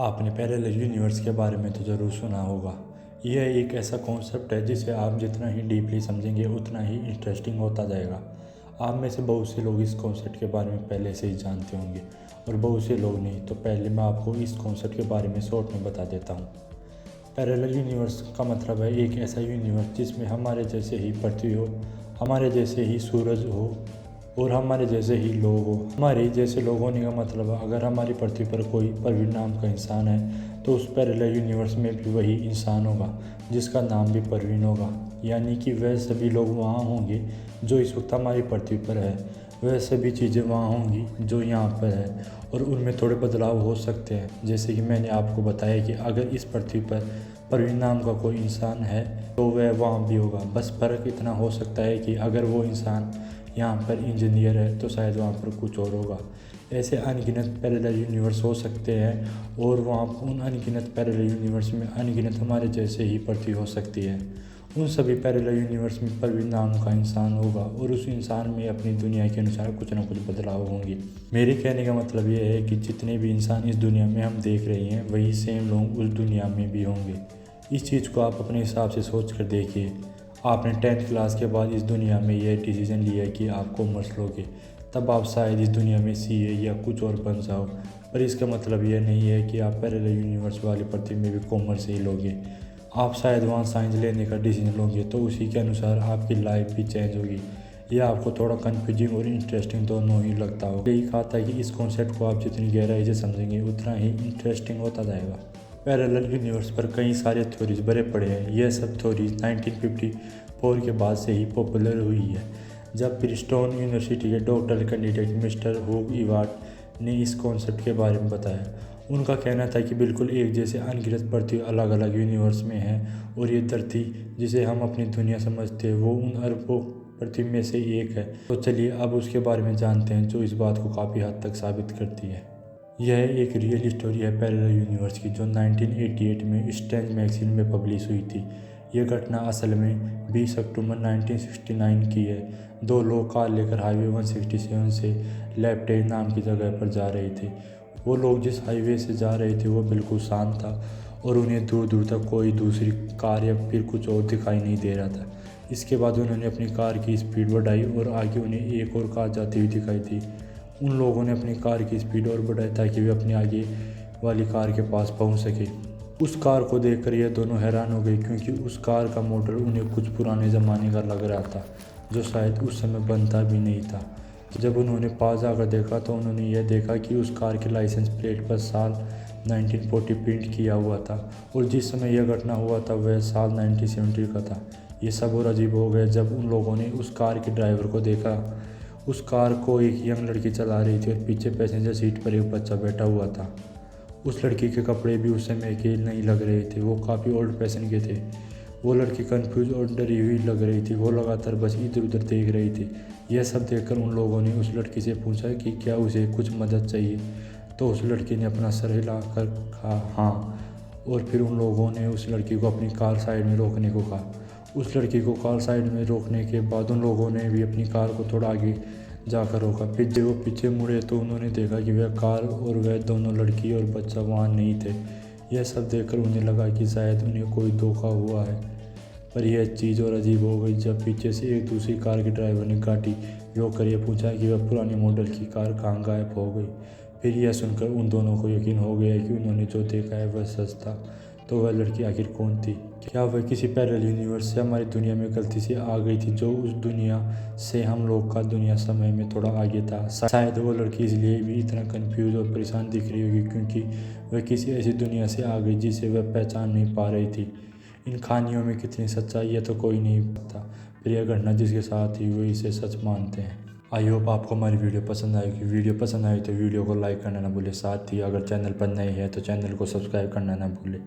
आपने parallel universe के बारे में तो ज़रूर सुना होगा। यह एक ऐसा कॉन्सेप्ट है जिसे आप जितना ही डीपली समझेंगे उतना ही इंटरेस्टिंग होता जाएगा। आप में से बहुत से लोग इस कॉन्सेप्ट के बारे में पहले से ही जानते होंगे और बहुत से लोग नहीं। तो पहले मैं आपको इस कॉन्सेप्ट के बारे में शॉर्ट में बता देता हूँ। पैरेलल यूनिवर्स का मतलब है एक ऐसा यूनिवर्स जिसमें हमारे जैसे ही पृथ्वी हो, हमारे जैसे ही सूरज हो और हमारे जैसे ही लोग हो। हमारे जैसे लोग होने का मतलब है अगर हमारी पृथ्वी पर कोई प्रवीण नाम का इंसान है तो उस पैरेलल यूनिवर्स में भी वही इंसान होगा जिसका नाम भी प्रवीण होगा। यानी कि वह सभी लोग वहाँ होंगे जो इस वक्त हमारी पृथ्वी पर है, वह सभी चीज़ें वहाँ होंगी जो यहाँ पर है और उनमें थोड़े बदलाव हो सकते हैं। जैसे कि मैंने आपको बताया कि अगर इस पृथ्वी पर प्रवीण नाम का कोई इंसान है तो वह वहाँ भी होगा। बस फ़र्क इतना हो सकता है कि अगर वो इंसान यहाँ पर इंजीनियर है तो शायद वहाँ पर कुछ और होगा। ऐसे अनगिनत पैरेलल यूनिवर्स हो सकते हैं और वहाँ उन अनगिनत पैरेलल यूनिवर्स में अनगिनत हमारे जैसे ही पृथ्वी हो सकती है। उन सभी पैरेलल यूनिवर्स में प्रवीण नाम का इंसान होगा और उस इंसान में अपनी दुनिया के अनुसार कुछ ना कुछ बदलाव होंगे। मेरे कहने का मतलब ये है कि जितने भी इंसान इस दुनिया में हम देख रहे हैं वही सेम लोग उस दुनिया में भी होंगे। इस चीज़ को आप अपने हिसाब से सोच कर देखिए। आपने 10th क्लास के बाद इस दुनिया में यह डिसीज़न लिया कि आप कॉमर्स लोगे, तब आप शायद इस दुनिया में सीए या कुछ और बन जाओ। पर इसका मतलब यह नहीं है कि आप पैरेलल यूनिवर्स वाली पृथ्वी में भी कॉमर्स ही लोगे। आप शायद वहाँ साइंस लेने का डिसीजन लोगे तो उसी के अनुसार आपकी लाइफ भी चेंज होगी। यह आपको थोड़ा कन्फ्यूजिंग और इंटरेस्टिंग दोनों ही लगता हो। यही कहा था कि इस कॉन्सेप्ट को आप जितनी गहराई से समझेंगे उतना ही इंटरेस्टिंग होता जाएगा। पैरेलल यूनिवर्स पर कई सारे थ्योरीज भरे पड़े हैं। यह सब थ्योरीज 1954 के बाद से ही पॉपुलर हुई है, जब प्रिंसटन यूनिवर्सिटी के डॉक्टरल कैंडिडेट मिस्टर हुग इवाट ने इस कॉन्सेप्ट के बारे में बताया। उनका कहना था कि बिल्कुल एक जैसे अनगिनत पृथ्वी अलग अलग यूनिवर्स में है और ये धरती जिसे हम अपनी दुनिया समझते हैं वो उन अरबों पृथ्वी में से एक है। तो चलिए अब उसके बारे में जानते हैं जो इस बात को काफ़ी हद तक साबित करती है। यह एक रियल स्टोरी है पैरेलल यूनिवर्स की जो 1988 में स्ट्रेंज मैगजीन में पब्लिश हुई थी। यह घटना असल में 20 अक्टूबर 1969 की है। दो लोग कार लेकर हाईवे 167 से लेफ्टेज नाम की जगह पर जा रहे थे। वो लोग जिस हाईवे से जा रहे थे वो बिल्कुल शांत था और उन्हें दूर दूर तक कोई दूसरी कार या फिर कुछ और दिखाई नहीं दे रहा था। इसके बाद उन्होंने अपनी कार की स्पीड बढ़ाई और आगे उन्हें एक और कार जाती हुई दिखाई थी। उन लोगों ने अपनी कार की स्पीड और बढ़ाई ताकि वे अपने आगे वाली कार के पास पहुंच सके। उस कार को देखकर यह दोनों हैरान हो गए क्योंकि उस कार का मॉडल उन्हें कुछ पुराने ज़माने का लग रहा था जो शायद उस समय बनता भी नहीं था। जब उन्होंने पास आकर देखा तो उन्होंने यह देखा कि उस कार के लाइसेंस प्लेट पर साल 1940 प्रिंट किया हुआ था और जिस समय यह घटना हुआ था वह साल 1970 का था। ये सब और अजीब हो गया जब उन लोगों ने उस कार के ड्राइवर को देखा। उस कार को एक यंग लड़की चला रही थी और पीछे पैसेंजर सीट पर एक बच्चा बैठा हुआ था। उस लड़की के कपड़े भी उस समय के नहीं लग रहे थे, वो काफ़ी ओल्ड फैशन के थे। वो लड़की कंफ्यूज और डरी हुई लग रही थी, वो लगातार बस इधर उधर देख रही थी। यह सब देखकर उन लोगों ने उस लड़की से पूछा कि क्या उसे कुछ मदद चाहिए, तो उस लड़की ने अपना सर हिलाकर कहा हाँ, और फिर उन लोगों ने उस लड़की को अपनी कार साइड में रोकने को कहा। उस लड़की को कार साइड में रोकने के बाद उन लोगों ने भी अपनी कार को थोड़ा आगे जाकर रोका। फिर जब वो पीछे मुड़े तो उन्होंने देखा कि वह कार और वह दोनों लड़की और बच्चा वहाँ नहीं थे। यह सब देखकर उन्हें लगा कि शायद उन्हें कोई धोखा हुआ है। पर यह चीज़ और अजीब हो गई जब पीछे से एक दूसरी कार के ड्राइवर ने गाड़ी रोक कर यह पूछा कि वह पुरानी मॉडल की कार कहाँ गायब हो गई। फिर यह सुनकर उन दोनों को यकीन हो गया कि उन्होंने जो देखा है वह सच था। तो वह लड़की आखिर कौन थी? क्या वह किसी पैरेलल यूनिवर्स से हमारी दुनिया में गलती से आ गई थी जो उस दुनिया से हम लोग का दुनिया समय में थोड़ा आगे था? शायद वो लड़की इसलिए भी इतना कंफ्यूज और परेशान दिख रही होगी क्योंकि वह किसी ऐसी दुनिया से आ गई जिसे वह पहचान नहीं पा रही थी। इन कहानियों में कितनी सच्चाई है तो कोई नहीं पता, पर यह घटना जिसके साथ ही वो इसे सच मानते हैं। आई होप आपको हमारी वीडियो पसंद आएगी। वीडियो पसंद आई तो वीडियो को लाइक करना ना भूले, साथ ही अगर चैनल पर नए हैं तो चैनल को सब्सक्राइब करना ना भूले।